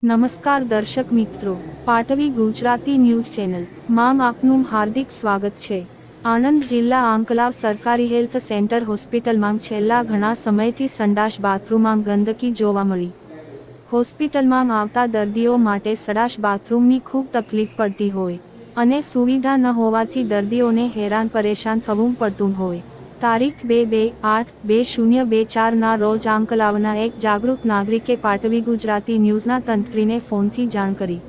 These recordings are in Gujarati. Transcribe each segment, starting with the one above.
નમસ્કાર દર્શક મિત્રો, પાટવી ગુજરાતી ન્યૂઝ ચેનલ માં આપનું હાર્દિક સ્વાગત છે। આણંદ જિલ્લા આંકલાવ સરકારી હેલ્થ સેન્ટર હોસ્પિટલમાં છેલ્લા ઘણા સમયથી સંડાસ બાથરૂમમાં ગંદકી જોવા મળી। હોસ્પિટલમાં આવતા દર્દીઓ માટે સંડાસ બાથરૂમની ખૂબ તકલીફ પડતી હોય અને સુવિધા ન હોવાથી દર્દીઓને હેરાન પરેશાન થવું પડતું હોય। તારીખ 2/8/2024 ના રોજ આંકલાવના એક જાગૃત નાગરિકે પાટવી ગુજરાતી ન્યૂઝના તંત્રીને ફોનથી જાણ કરી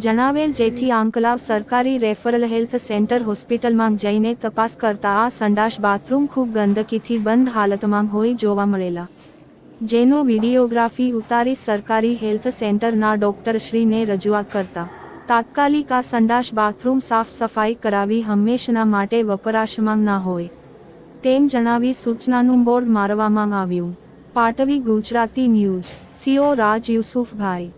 જણાવેલ, જેથી આંકલાવ સરકારી રેફરલ હેલ્થ સેન્ટર હોસ્પિટલમાં જઈને તપાસ કરતા આ સંડાસ બાથરૂમ ખૂબ ગંદકીથી બંધ હાલતમાં હોય જોવા મળેલા, જેનો વિડીયોગ્રાફી ઉતારી સરકારી હેલ્થ સેન્ટરના ડોક્ટરશ્રીને રજૂઆત કરતા તાત્કાલિક આ સંડાસ બાથરૂમ સાફ સફાઈ કરાવી હંમેશના માટે વપરાશમાં ના હોય તેમ જણાવી સૂચનાનું બોર્ડ મારવામાં આવ્યું। પાટવી ગુજરાતી ન્યૂઝ, સીઓ રાજ યુસુફભાઈ।